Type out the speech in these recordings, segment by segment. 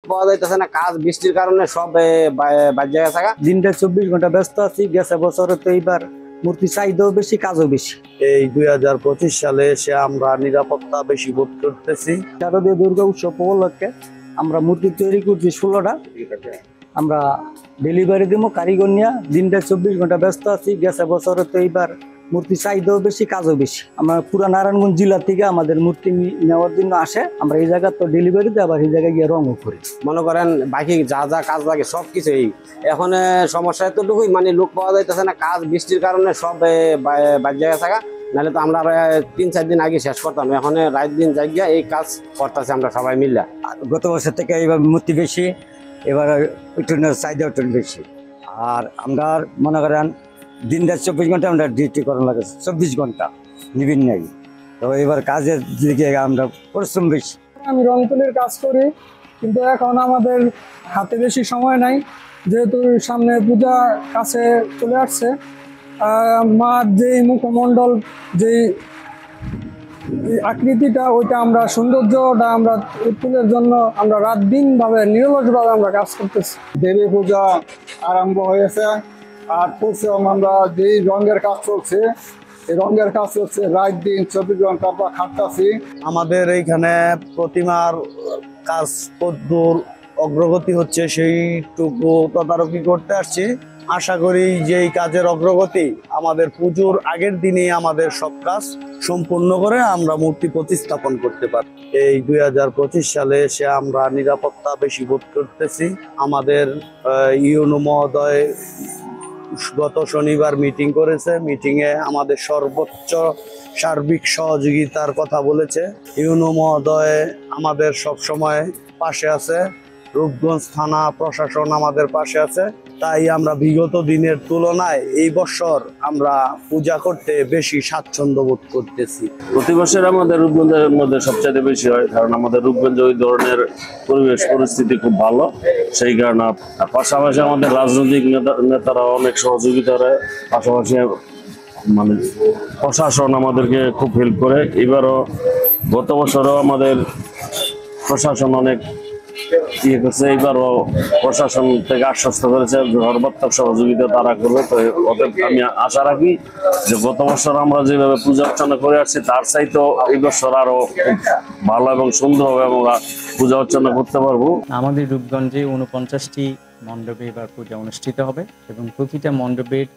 পাওয়া যাইতেছে না, কাজ বৃষ্টির কারণে সব বাদ জায়গা থাকা। দিনটা 24 ঘন্টা ব্যস্ত আছি। গেছে বছরে তো এইবার মূর্তি চাহিদাও বেশি, কাজও বেশি। এই 2025 সালে এসে আমরা নিরাপত্তা বেশি বোধ করতেছি। শারদীয় দুর্গা উৎসব উপলক্ষে আমরা মূর্তি তৈরি করছি 16টা। আমরা ডেলিভারি দিব কারিগর নিয়ে। দিনটা 24 ঘন্টা ব্যস্ত আছি। গেছে বছরে তো এইবার মূর্তি চাহিদাও বেশি, কাজও বেশি। আমরা পুরা নারায়ণগঞ্জ জেলা থেকে আমাদের মূর্তি নেওয়ার জন্য আসে। আমরা এই জায়গা তো ডেলিভারি দিই, আবার এই জায়গায় গিয়ে রঙও করি। মনে করেন বাকি যা যা কাজ লাগে সবকিছুই এখন সমস্যা এতটুকুই, মানে লোক পাওয়া যাইতেছে না, কাজ বৃষ্টির কারণে সব বাদ জায়গা থাকা। নাহলে তো আমরা 3-4 দিন আগে শেষ করতাম, এখন রাত দিন জায়গা এই কাজ করতেছি আমরা সবাই মিলে। গত বছর থেকে এবার মূর্তি বেশি, এবার একটু চাহিদা একটু বেশি। আর আমরা মনে করেন দিনটা 24 ঘন্টা আমরা ডিউটি করানো লাগে, 24 ঘন্টা নিবিন নাই। তো এবার কাজের দিকে আমরা পরিশ্রম বেশি। আমি রং তুলির কাজ করি, কিন্তু এখন আমাদের হাতে বেশি সময় নাই, যেহেতু সামনে পূজা কাছে চলে আসছে। মার যেই মুখমণ্ডল, যেই আকৃতিটা, ওইটা আমরা সৌন্দর্যটা আমরা তুলের জন্য আমরা রাত দিন ভাবে নিরলসভাবে আমরা কাজ করতেছি। দেবী পূজা আরম্ভ হয়েছে, আর পরশুম আমরা যেই রঙের কাজ চলছে, এই রঙের কাজ চলছে রাত দিন 24 ঘন্টা আমরা খাটতাছি। আমাদের এইখানে প্রতিমার কাজ কতদূর অগ্রগতি হচ্ছে সেইটুকু তদারকি করতে আসছি। আশা করি যে এই কাজের অগ্রগতি আমাদের পুজোর আগের দিনে আমাদের সব কাজ সম্পূর্ণ করে আমরা মূর্তি প্রতিস্থাপন করতে পারি। এই 2025 সালে এসে আমরা নিরাপত্তা বেশি বোধ করতেছি। আমাদের ইউনো মহোদয় গত শনিবার মিটিং করেছে। মিটিংয়ে আমাদের সর্বোচ্চ সার্বিক সহযোগিতার কথা বলেছে। ইউনো মহোদয় আমাদের সব সময় পাশে আছে, রূপগঞ্জ থানা প্রশাসন আমাদের পাশে আছে। তাই আমরা বিগত দিনের তুলনায় এই বছর আমরা পূজা করতে বেশি স্বাচ্ছন্দ্য বোধ করতেছি। প্রতি বছর আমাদের রূপগঞ্জের মধ্যে সবচেয়ে বেশি হয়, কারণ আমাদের রূপগঞ্জে ওই ধরনের পরিবেশ পরিস্থিতি খুব ভালো। সেই কারণে পাশাপাশি আমাদের রাজনৈতিক নেতারা অনেক সহযোগিতা করে, পাশাপাশি মানে প্রশাসন আমাদেরকে খুব হেল্প করে। এবারও গত বছরও আমাদের প্রশাসন অনেক ইয়ে করছে, এইবারও প্রশাসন থেকে আশ্বস্ত করেছে সর্বাত্মক সহযোগিতা তারা করবে। তো আমি আশা রাখি যে গত বছর আমরা যেভাবে পূজা অর্চনা করে আসছি তার চাইতেও এই বছর আরো ভালো এবং সুন্দরভাবে আমরা পূজা অর্চনা করতে পারবো। আমাদের রূপগঞ্জে 49টি মণ্ডপে এবার পূজা অনুষ্ঠিত হবে, এবং প্রতিটা মণ্ডপের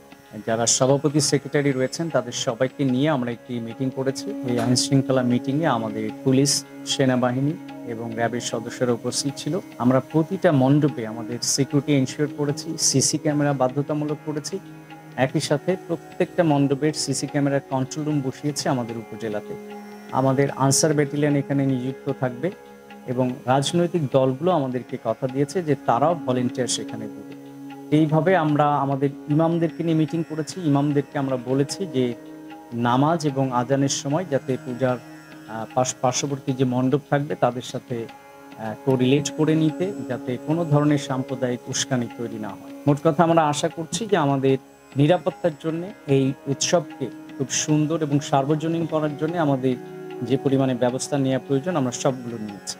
যারা সভাপতি সেক্রেটারি রয়েছেন তাদের সবাইকে নিয়ে আমরা একটি মিটিং করেছি। এই আইন শৃঙ্খলা মিটিংয়ে আমাদের পুলিশ, সেনাবাহিনী এবং র্যাবের সদস্যরা উপস্থিত ছিল। আমরা প্রতিটা মণ্ডপে আমাদের সিকিউরিটি এনশিওর করেছি, সিসি ক্যামেরা বাধ্যতামূলক করেছি। একই সাথে প্রত্যেকটা মণ্ডপের সিসি ক্যামেরার কন্ট্রোল রুম বসিয়েছে আমাদের উপজেলাতে। আমাদের আনসার ব্যাটালিয়ন এখানে নিযুক্ত থাকবে, এবং রাজনৈতিক দলগুলো আমাদেরকে কথা দিয়েছে যে তারাও ভলেন্টিয়ার সেখানে দেবে। এইভাবে আমরা আমাদের ইমামদেরকে নিয়ে মিটিং করেছি। ইমামদেরকে আমরা বলেছি যে নামাজ এবং আজানের সময় যাতে পূজার পার্শ্ববর্তী যে মণ্ডপ থাকবে তাদের সাথে কোরিলেট করে নিতে, যাতে কোনো ধরনের সাম্প্রদায়িক উস্কানি তৈরি না হয়। মোট কথা আমরা আশা করছি যে আমাদের নিরাপত্তার জন্য এই উৎসবকে খুব সুন্দর এবং সার্বজনীন করার জন্য আমাদের যে পরিমাণে ব্যবস্থা নেওয়া প্রয়োজন আমরা সবগুলো নিয়েছি।